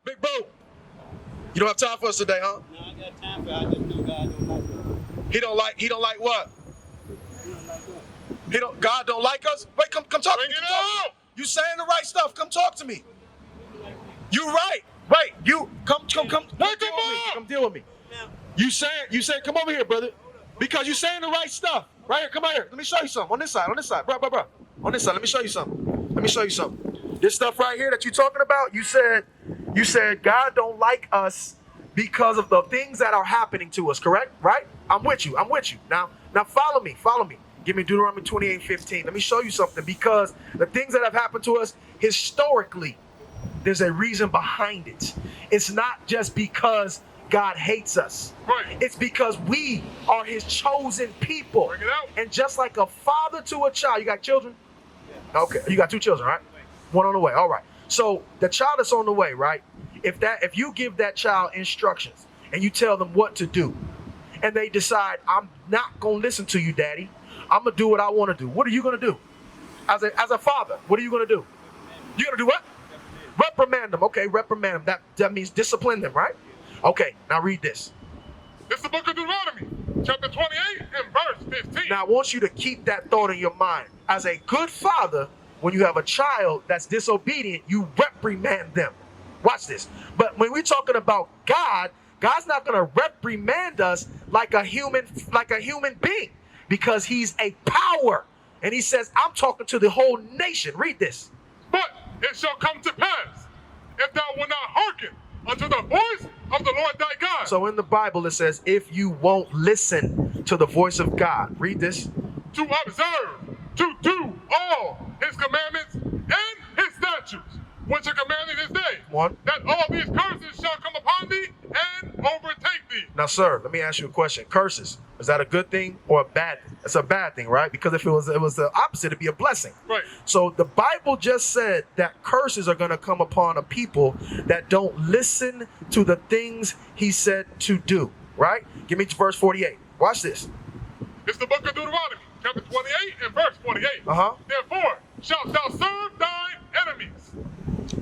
Big bro, you don't have time for us today, huh? No, I got time for it. I just know God don't like us. He don't like what? He don't like us. God don't like us? Wait, come talk to me. Bring it out! You saying the right stuff. Come talk to me. You right. Wait, you come deal with me. Come deal with me. You saying come over here, brother. Because you saying the right stuff. Right here, come out here. Let me show you something. On this side. Bro. On this side, let me show you something. This stuff right here that you talking about, you said God don't like us because of the things that are happening to us, correct? Right? I'm with you. Now follow me. Give me Deuteronomy 28:15. Let me show you something, because the things that have happened to us historically, there's a reason behind it. It's not just because God hates us. Right. It's because we are his chosen people. Bring it out. And just like a father to a child, you got children? Okay, you got 2 children, right? One on the way. All right. So the child that's on the way, right? If you give that child instructions and you tell them what to do, and they decide, I'm not gonna listen to you, daddy, I'm gonna do what I want to do. What are you gonna do? As a father, what are you gonna do? You're gonna do what? Reprimand them. Okay, reprimand them. That means discipline them, right? Okay, now read this. It's the book of Deuteronomy, chapter 28 and verse 15. Now I want you to keep that thought in your mind. As a good father, when you have a child that's disobedient, you reprimand them. Watch this. But when we're talking about God, God's not gonna reprimand us like a human being, because he's a power. And he says, I'm talking to the whole nation. Read this. But it shall come to pass, if thou wilt not hearken unto the voice of the Lord thy God. So in the Bible it says, if you won't listen to the voice of God, read this. To observe, to do all his commandments and his statutes, which are commanded this day, One. that all these curses shall come upon thee and overtake thee. Now, sir, let me ask you a question. Curses, is that a good thing or a bad thing? It's a bad thing, right? Because if it was the opposite, it'd be a blessing. Right. So the Bible just said that curses are going to come upon a people that don't listen to the things he said to do, right? Give me verse 48. Watch this. It's the book of Deuteronomy, chapter 28 and verse 48. Uh-huh. Therefore shalt thou serve thine enemies,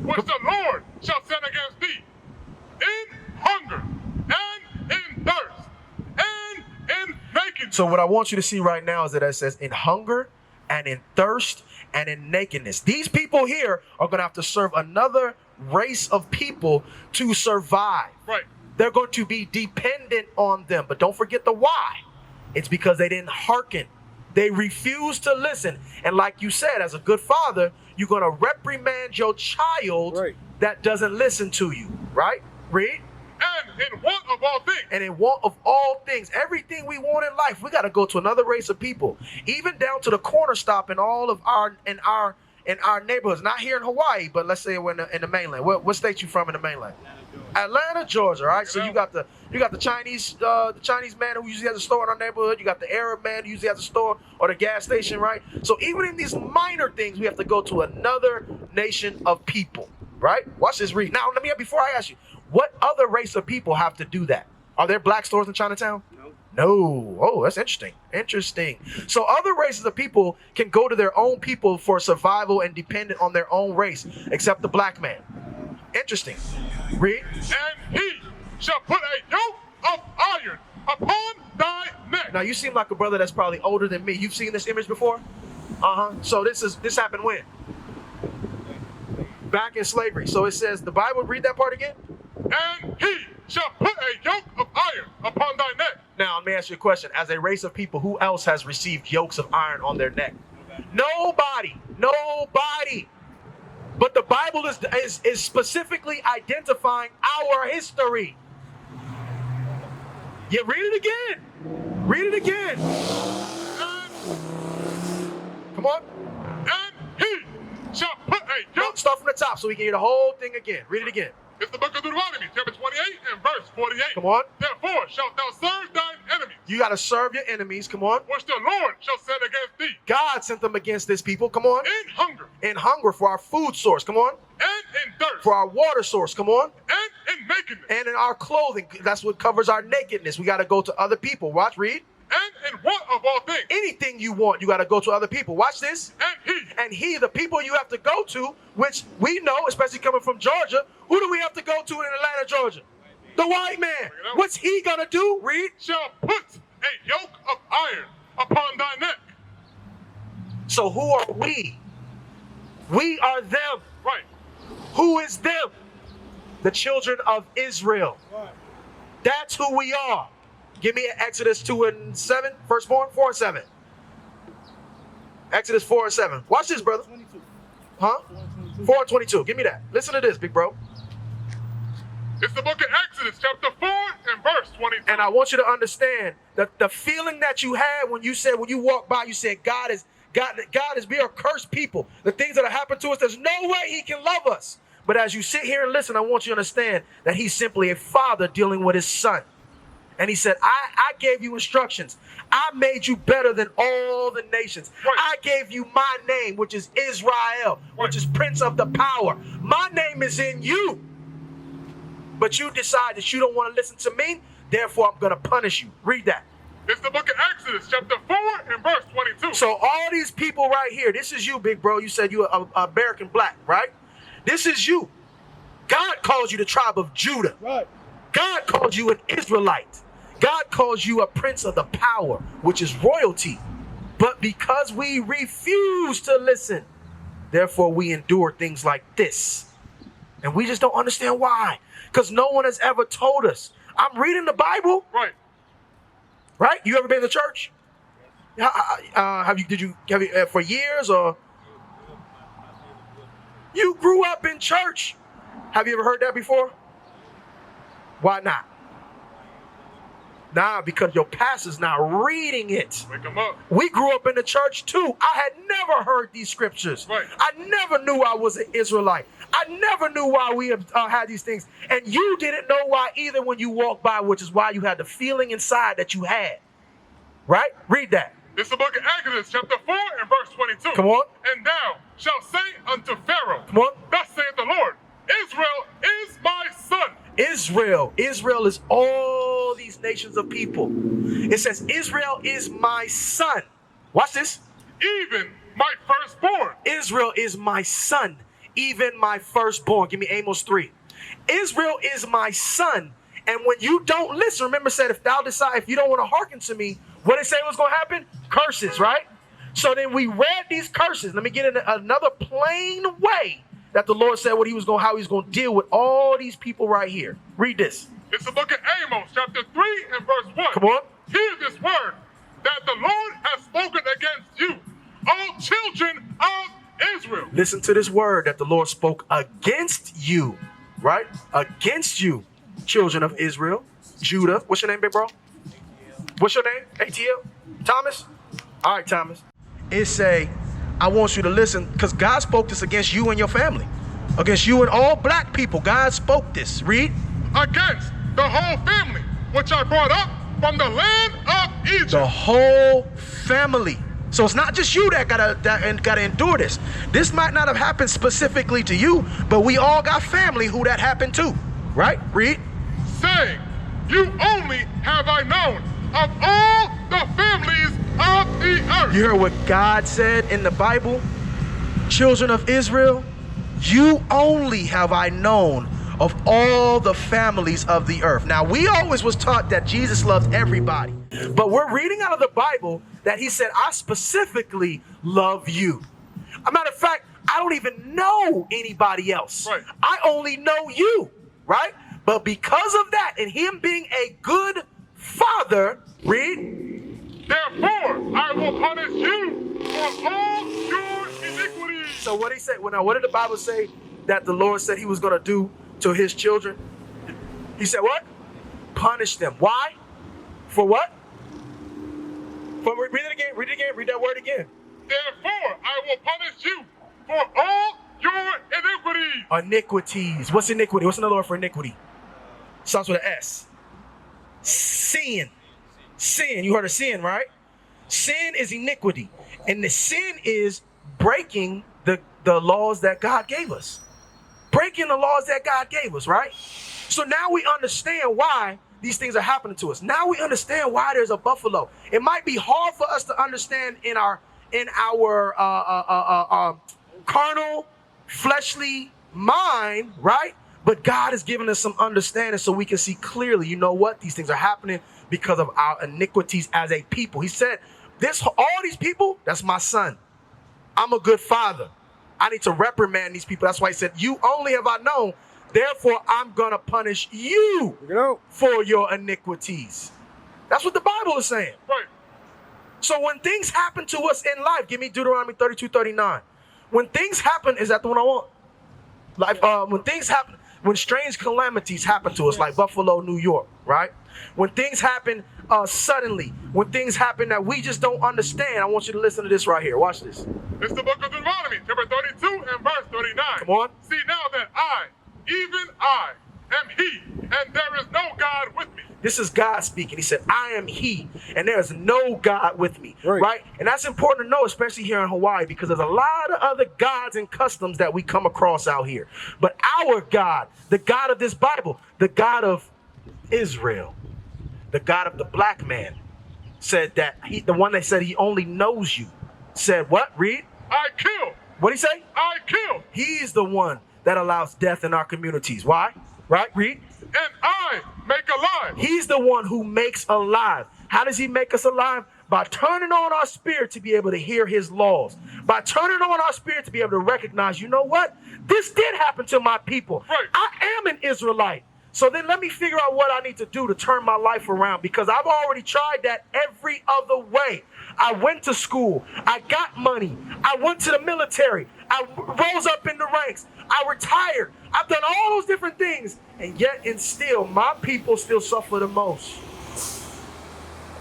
which the Lord shall send against thee, in hunger and in thirst and in nakedness. So what I want you to see right now is that it says in hunger and in thirst and in nakedness. These people here are going to have to serve another race of people to survive. Right. They're going to be dependent on them. But don't forget the why. It's because they didn't hearken. They refused to listen. And like you said, as a good father, you're going to reprimand your child that doesn't listen to you. Right? Read. And in want of all things. And in want of all things, everything we want in life, we got to go to another race of people, even down to the corner stop in all of our neighborhoods. Not here in Hawaii, but let's say we're in the mainland. What state you from in the mainland? Atlanta, Georgia. All right. So you got the Chinese man who usually has a store in our neighborhood. You got the Arab man who usually has a store or the gas station, right? So even in these minor things, we have to go to another nation of people, right? Watch this read. Now, before I ask you, what other race of people have to do that? Are there black stores in Chinatown? No. Oh, that's interesting. So other races of people can go to their own people for survival and dependent on their own race, except the black man. Interesting. Read. And he shall put a yoke of iron upon thy neck. Now you seem like a brother that's probably older than me. You've seen this image before? So this happened when? Back in slavery. So it says, the Bible, read that part again. And he shall put a yoke of iron upon thy neck. Now, let me ask you a question. As a race of people, who else has received yokes of iron on their neck? Nobody. But the Bible is specifically identifying our history. Yeah, read it again. Come on. And he shall put a yoke. No, start from the top so we can hear the whole thing again. Read it again. It's the book of Deuteronomy, chapter 28 and verse 48. Come on. Therefore shalt thou serve thine enemies. You got to serve your enemies. Come on. Which the Lord shall send against thee. God sent them against this people. Come on. In hunger. In hunger for our food source. Come on. And in thirst. For our water source. Come on. And in nakedness. And in our clothing. That's what covers our nakedness. We got to go to other people. Watch, read. And in want of all things. Anything you want, you got to go to other people. Watch this. And he, the people you have to go to, which we know, especially coming from Georgia, who do we have to go to in Atlanta, Georgia? The white man. What's he going to do? Read. Shall put a yoke of iron upon thy neck. So who are we? We are them. Right. Who is them? The children of Israel. Right. That's who we are. Give me Exodus 2:7, firstborn, 4:7. Exodus 4:7. Watch this, brother. 22. Huh? 4:22. Give me that. Listen to this, big bro. It's the book of Exodus, chapter 4 and verse 22. And I want you to understand that the feeling that you had when you said, when you walked by, you said, God is, we are cursed people. The things that have happened to us, there's no way he can love us. But as you sit here and listen, I want you to understand that he's simply a father dealing with his son. And he said, I gave you instructions. I made you better than all the nations. Right. I gave you my name, which is Israel, which is Prince of the Power. My name is in you. But you decide that you don't want to listen to me, therefore I'm going to punish you. Read that. It's the book of Exodus, chapter 4 and verse 22. So all these people right here, this is you, big bro. You said you're American black, right? This is you. God calls you the tribe of Judah. Right. God calls you an Israelite. God calls you a prince of the power, which is royalty. But because we refuse to listen, therefore we endure things like this. And we just don't understand why. Because no one has ever told us. I'm reading the Bible. Right. Right? You ever been to church? Have you for years, or you grew up in church? Have you ever heard that before? Why not? Nah, because your pastor's not reading it. Wake them up. We grew up in the church too. I had never heard these scriptures. Right. I never knew I was an Israelite. I never knew why we had these things. And you didn't know why either when you walked by, which is why you had the feeling inside that you had. Right? Read that. It's the book of Exodus, chapter 4 and verse 22. Come on. And thou shalt say unto Pharaoh, Come on. thus saith the Lord, Israel is my son. Israel is all these nations of people. It says, Israel is my son. Watch this. Even my firstborn. Israel is my son, even my firstborn. Give me Amos 3. Israel is my son. And when you don't listen, remember said, if you don't want to hearken to me, what it say was going to happen? Curses, right? So then we read these curses. Let me get in another plain way that the Lord said how he was going to deal with all these people right here. Read this. It's the book of Amos, chapter 3 and verse 1. Come on. Hear this word, that the Lord has spoken against you, all children of Israel. Listen to this word that the Lord spoke against you, right? Against you, children of Israel. Judah. What's your name, big bro? What's your name? ATL? Thomas? All right, Thomas. It say, I want you to listen, because God spoke this against you and your family. Against you and all black people. God spoke this. Read. Against the whole family, which I brought up from the land of Egypt. The whole family. So it's not just you that gotta endure this. This might not have happened specifically to you, but we all got family who that happened to. Right? Read. Saying, you only have I known of all the families of the earth. You heard what God said in the Bible? Children of Israel, you only have I known of all the families of the earth. Now, we always was taught that Jesus loves everybody. But we're reading out of the Bible that he said, I specifically love you. As a matter of fact, I don't even know anybody else. Right. I only know you, right? But because of that and him being a good father, read. Therefore, I will punish you for all your iniquities. So what he said, what did the Bible say that the Lord said he was going to do to his children? He said what? Punish them. Why? For what? Read it again, read that word again. Therefore, I will punish you for all your iniquities. Iniquities. What's iniquity? What's another word for iniquity? Starts with an S. Sin. Sin. You heard of sin, right? Sin is iniquity. And the sin is breaking the laws that God gave us. Breaking the laws that God gave us, right? So now we understand why these things are happening to us. Now we understand why there's a buffalo. It might be hard for us to understand in our carnal, fleshly mind, right? But God has given us some understanding so we can see clearly, you know what? These things are happening because of our iniquities as a people. He said, all these people, that's my son. I'm a good father. I need to reprimand these people. That's why he said, you only have I known, therefore I'm going to punish you for your iniquities. That's what the Bible is saying. Right. So when things happen to us in life, give me Deuteronomy 32:39. When things happen, is that the one I want? Like when things happen, when strange calamities happen to us, like Buffalo, New York, right? When things happen suddenly, when things happen that we just don't understand, I want you to listen to this right here. Watch this. It's the book of Deuteronomy, chapter 32 and verse 39. Come on. See now that I, even I, am he, and there is no God with me. This is God speaking. He said, I am he, and there is no God with me. Right? And that's important to know, especially here in Hawaii, because there's a lot of other gods and customs that we come across out here. But our God, the God of this Bible, the God of Israel, the God of the black man, said that the one that said he only knows you, said what? Read. I kill. What'd he say? I kill. He's the one that allows death in our communities. Why? Right? Read. And I make alive. He's the one who makes alive. How does he make us alive? By turning on our spirit to be able to hear his laws. By turning on our spirit to be able to recognize, you know what? This did happen to my people. Right. I am an Israelite. So then let me figure out what I need to do to turn my life around, because I've already tried that every other way. I went to school. I got money. I went to the military. I rose up in the ranks. I retired. I've done all those different things. And yet and still, my people still suffer the most.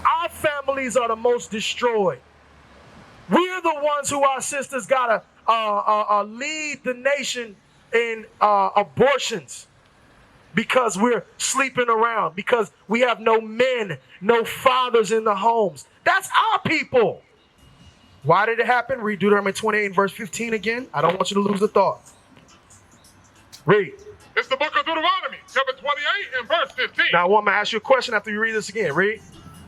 Our families are the most destroyed. We're the ones who our sisters got to lead the nation in abortions. Because we're sleeping around, because we have no men, no fathers in the homes. That's our people. Why did it happen? Read Deuteronomy 28 and verse 15 again. I don't want you to lose the thought. Read. It's the book of Deuteronomy, chapter 28 and verse 15. Now I want to ask you a question after you read this again. Read.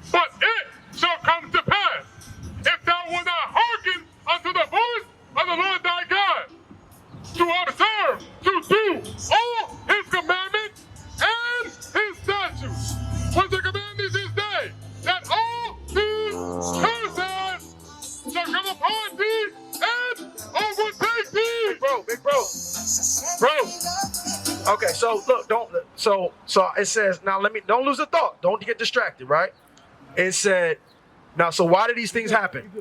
But it shall come to pass, if thou wilt not hearken unto the voice of the Lord thy God, to observe, to do all his commandments and his statutes, which I command thee this day, that all these curses shall come upon thee and overtake thee. Big bro. Okay, so look, so it says, now don't lose the thought. Don't get distracted, right? It said, now, so why did these things happen?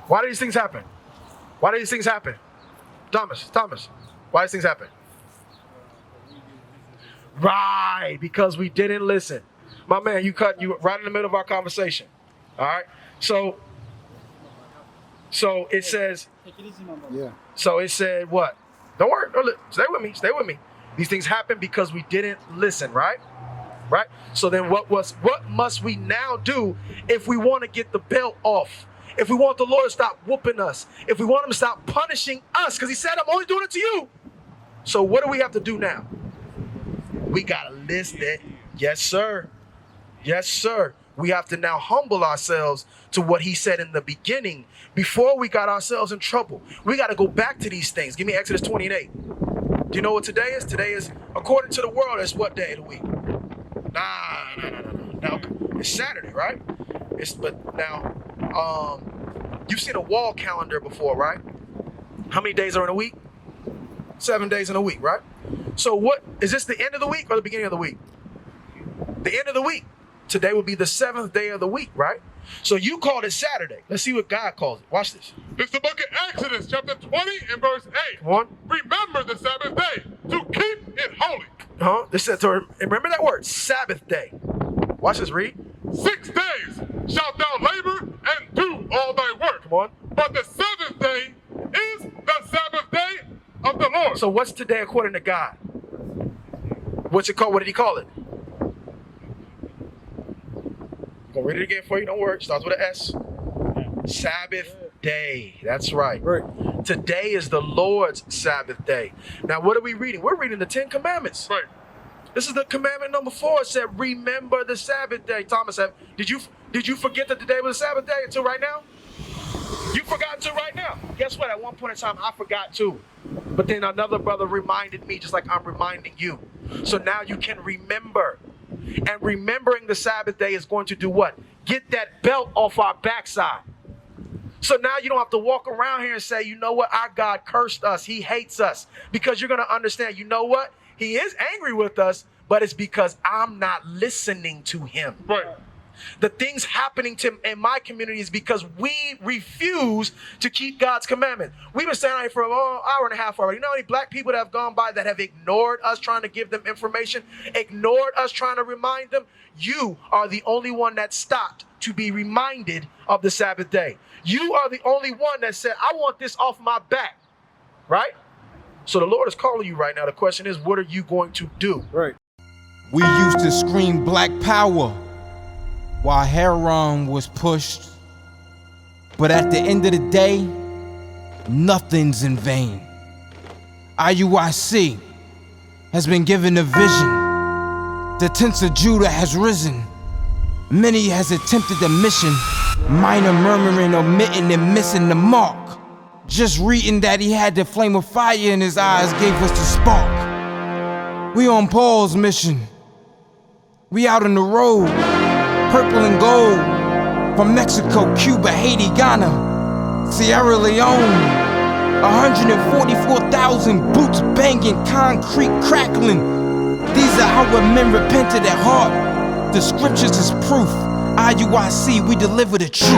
Why did these things happen? Why did these things happen? Thomas, why did these things happen? Right, because we didn't listen. My man, you cut you right in the middle of our conversation. All right, so it says, Yeah. so it said what? Don't worry, stay with me. These things happen because we didn't listen, right? Right? So then what must we now do if we want to get the belt off? If we want the Lord to stop whooping us, if we want him to stop punishing us, because he said, I'm only doing it to you. So what do we have to do now? We got to listen. Yes, sir. Yes, sir. We have to now humble ourselves to what he said in the beginning before we got ourselves in trouble. We got to go back to these things. Give me Exodus 28. Do you know what today is? Today is, according to the world, it's what day of the week? Nah. It's Saturday, right? But now, you've seen a wall calendar before, right? How many days are in a week? 7 days in a week, right? So what, is this the end of the week or the beginning of the week? The end of the week. Today would be the 7th day of the week, right? So you called it Saturday. Let's see what God calls it. Watch this. It's the book of Exodus, chapter 20 and verse 8. Come on. Remember the Sabbath day to keep it holy. This said to remember that word, Sabbath day. Watch this, read. 6 days shalt thou labor and do all thy work. Come on. But the 7th day is the Sabbath day of the Lord. So what's today according to God? What's it called? What did he call it? I'm gonna read it again for you. Don't worry. It starts with an S. Sabbath day. That's right. Today is the Lord's Sabbath day. Now, what are we reading? We're reading the 10 Commandments. Right. This is the commandment number 4. It said, remember the Sabbath day. Thomas said, did you forget that today was a Sabbath day until right now? You forgot until right now. Guess what? At one point in time, I forgot too. But then another brother reminded me, just like I'm reminding you. So now you can remember. And remembering the Sabbath day is going to do what? Get that belt off our backside. So now you don't have to walk around here and say, you know what? Our God cursed us. He hates us. Because you're going to understand, you know what? He is angry with us, but it's because I'm not listening to him. Right. The things happening to in my community is because we refuse to keep God's commandment. We've been standing here for an hour and a half already. You know how many black people that have gone by that have ignored us trying to give them information, ignored us trying to remind them? You are the only one that stopped to be reminded of the Sabbath day. You are the only one that said, I want this off my back, right? So the Lord is calling you right now. The question is, what are you going to do? Right. We used to scream black power while Heron was pushed. But at the end of the day, nothing's in vain. IUIC has been given a vision. The tents of Judah has risen. Many has attempted the mission, minor murmuring, omitting, and missing the mark. Just reading that he had the flame of fire in his eyes gave us the spark. We on Paul's mission. We out on the road, purple and gold, from Mexico, Cuba, Haiti, Ghana, Sierra Leone. 144,000 boots banging, concrete crackling. These are our men repented at heart. The scriptures is proof. IUIC, we deliver the truth.